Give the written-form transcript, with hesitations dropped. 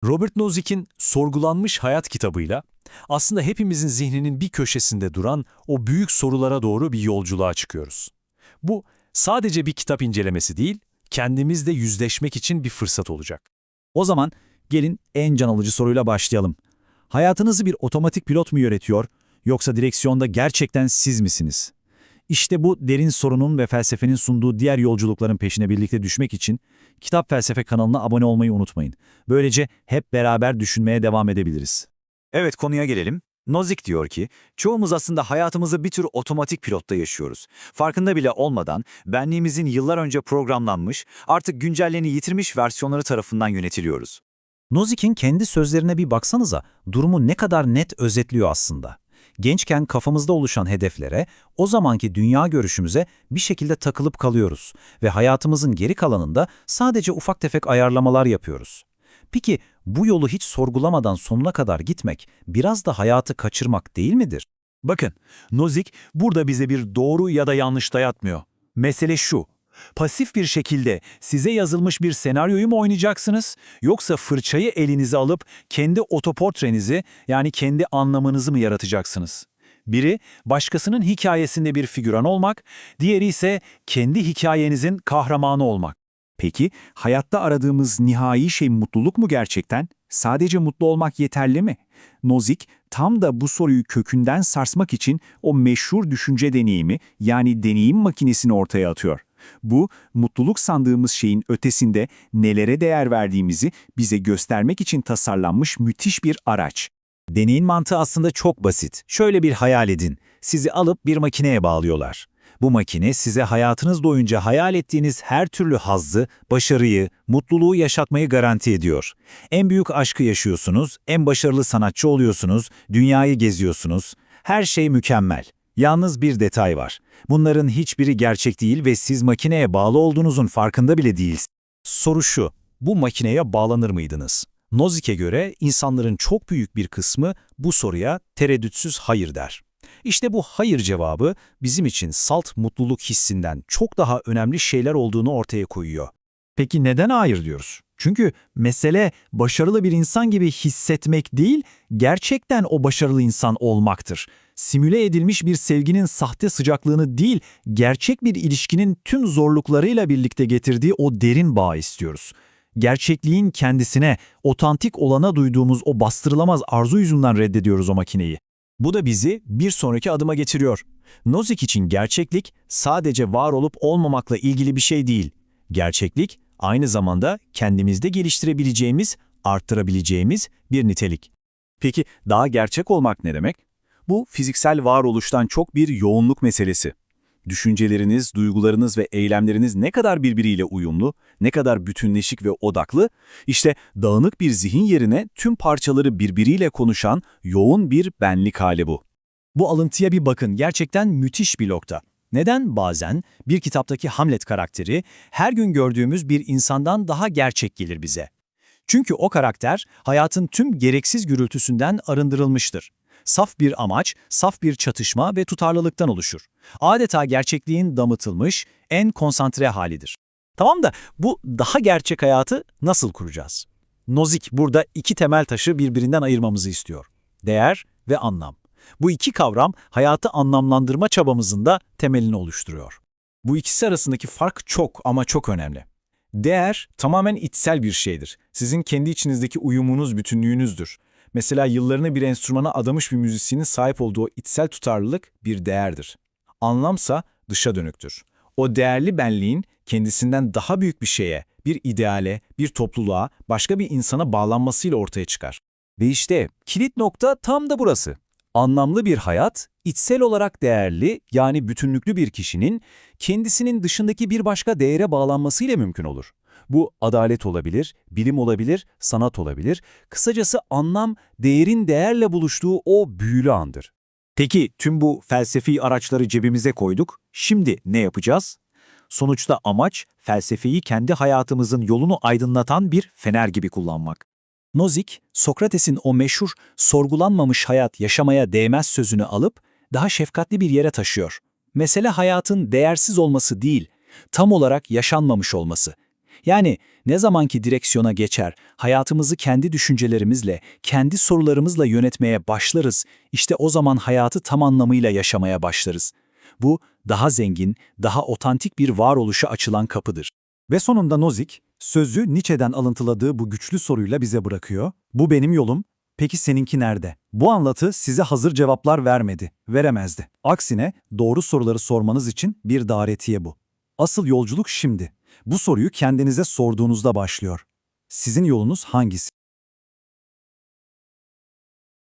Robert Nozick'in Sorgulanmış Hayat kitabıyla aslında hepimizin zihninin bir köşesinde duran o büyük sorulara doğru bir yolculuğa çıkıyoruz. Bu sadece bir kitap incelemesi değil, kendimizle yüzleşmek için bir fırsat olacak. O zaman gelin en can alıcı soruyla başlayalım. Hayatınızı bir otomatik pilot mu yönetiyor, yoksa direksiyonda gerçekten siz misiniz? İşte bu derin sorunun ve felsefenin sunduğu diğer yolculukların peşine birlikte düşmek için Kitap Felsefe kanalına abone olmayı unutmayın. Böylece hep beraber düşünmeye devam edebiliriz. Evet, konuya gelelim. Nozick diyor ki, çoğumuz aslında hayatımızı bir tür otomatik pilotta yaşıyoruz. Farkında bile olmadan benliğimizin yıllar önce programlanmış, artık güncelliğini yitirmiş versiyonları tarafından yönetiliyoruz. Nozick'in kendi sözlerine bir baksanıza, durumu ne kadar net özetliyor aslında. Gençken kafamızda oluşan hedeflere, o zamanki dünya görüşümüze bir şekilde takılıp kalıyoruz ve hayatımızın geri kalanında sadece ufak tefek ayarlamalar yapıyoruz. Peki bu yolu hiç sorgulamadan sonuna kadar gitmek biraz da hayatı kaçırmak değil midir? Bakın, Nozick burada bize bir doğru ya da yanlış dayatmıyor. Mesele şu, pasif bir şekilde size yazılmış bir senaryoyu mu oynayacaksınız, yoksa fırçayı elinize alıp kendi otoportrenizi, yani kendi anlamınızı mı yaratacaksınız? Biri, başkasının hikayesinde bir figüran olmak, diğeri ise kendi hikayenizin kahramanı olmak. Peki, hayatta aradığımız nihai şey mutluluk mu gerçekten? Sadece mutlu olmak yeterli mi? Nozick, tam da bu soruyu kökünden sarsmak için o meşhur düşünce deneyimi, yani deneyim makinesini ortaya atıyor. Bu, mutluluk sandığımız şeyin ötesinde nelere değer verdiğimizi bize göstermek için tasarlanmış müthiş bir araç. Deneyin mantığı aslında çok basit. Şöyle bir hayal edin. Sizi alıp bir makineye bağlıyorlar. Bu makine size hayatınız boyunca hayal ettiğiniz her türlü hazzı, başarıyı, mutluluğu yaşatmayı garanti ediyor. En büyük aşkı yaşıyorsunuz, en başarılı sanatçı oluyorsunuz, dünyayı geziyorsunuz. Her şey mükemmel. Yalnız bir detay var. Bunların hiçbiri gerçek değil ve siz makineye bağlı olduğunuzun farkında bile değilsiniz. Soru şu, bu makineye bağlanır mıydınız? Nozick'e göre insanların çok büyük bir kısmı bu soruya tereddütsüz hayır der. İşte bu hayır cevabı bizim için salt mutluluk hissinden çok daha önemli şeyler olduğunu ortaya koyuyor. Peki neden hayır diyoruz? Çünkü mesele başarılı bir insan gibi hissetmek değil, gerçekten o başarılı insan olmaktır. Simüle edilmiş bir sevginin sahte sıcaklığını değil, gerçek bir ilişkinin tüm zorluklarıyla birlikte getirdiği o derin bağı istiyoruz. Gerçekliğin kendisine, otantik olana duyduğumuz o bastırılamaz arzu yüzünden reddediyoruz o makineyi. Bu da bizi bir sonraki adıma getiriyor. Nozick için gerçeklik sadece var olup olmamakla ilgili bir şey değil. Gerçeklik aynı zamanda kendimizde geliştirebileceğimiz, arttırabileceğimiz bir nitelik. Peki daha gerçek olmak ne demek? Bu fiziksel varoluştan çok bir yoğunluk meselesi. Düşünceleriniz, duygularınız ve eylemleriniz ne kadar birbiriyle uyumlu, ne kadar bütünleşik ve odaklı, işte dağınık bir zihin yerine tüm parçaları birbiriyle konuşan yoğun bir benlik hali bu. Bu alıntıya bir bakın, gerçekten müthiş bir nokta. Neden bazen bir kitaptaki Hamlet karakteri her gün gördüğümüz bir insandan daha gerçek gelir bize? Çünkü o karakter hayatın tüm gereksiz gürültüsünden arındırılmıştır. Saf bir amaç, saf bir çatışma ve tutarlılıktan oluşur. Adeta gerçekliğin damıtılmış, en konsantre halidir. Tamam da bu daha gerçek hayatı nasıl kuracağız? Nozick burada iki temel taşı birbirinden ayırmamızı istiyor. Değer ve anlam. Bu iki kavram hayatı anlamlandırma çabamızın da temelini oluşturuyor. Bu ikisi arasındaki fark çok ama çok önemli. Değer tamamen içsel bir şeydir. Sizin kendi içinizdeki uyumunuz, bütünlüğünüzdür. Mesela yıllarını bir enstrümana adamış bir müzisyenin sahip olduğu o içsel tutarlılık bir değerdir. Anlamsa dışa dönüktür. O değerli benliğin kendisinden daha büyük bir şeye, bir ideale, bir topluluğa, başka bir insana bağlanmasıyla ortaya çıkar. Ve işte kilit nokta tam da burası. Anlamlı bir hayat, içsel olarak değerli, yani bütünlüklü bir kişinin kendisinin dışındaki bir başka değere bağlanmasıyla mümkün olur. Bu adalet olabilir, bilim olabilir, sanat olabilir. Kısacası anlam, değerin değerle buluştuğu o büyülü andır. Peki tüm bu felsefi araçları cebimize koyduk. Şimdi ne yapacağız? Sonuçta amaç, felsefeyi kendi hayatımızın yolunu aydınlatan bir fener gibi kullanmak. Nozick, Sokrates'in o meşhur sorgulanmamış hayat yaşamaya değmez sözünü alıp daha şefkatli bir yere taşıyor. Mesele hayatın değersiz olması değil, tam olarak yaşanmamış olması. Yani ne zamanki direksiyona geçer, hayatımızı kendi düşüncelerimizle, kendi sorularımızla yönetmeye başlarız, işte o zaman hayatı tam anlamıyla yaşamaya başlarız. Bu, daha zengin, daha otantik bir varoluşa açılan kapıdır. Ve sonunda Nozick, sözü Nietzsche'den alıntıladığı bu güçlü soruyla bize bırakıyor. Bu benim yolum, peki seninki nerede? Bu anlatı size hazır cevaplar vermedi, veremezdi. Aksine doğru soruları sormanız için bir davetiye bu. Asıl yolculuk şimdi. Bu soruyu kendinize sorduğunuzda başlıyor. Sizin yolunuz hangisi?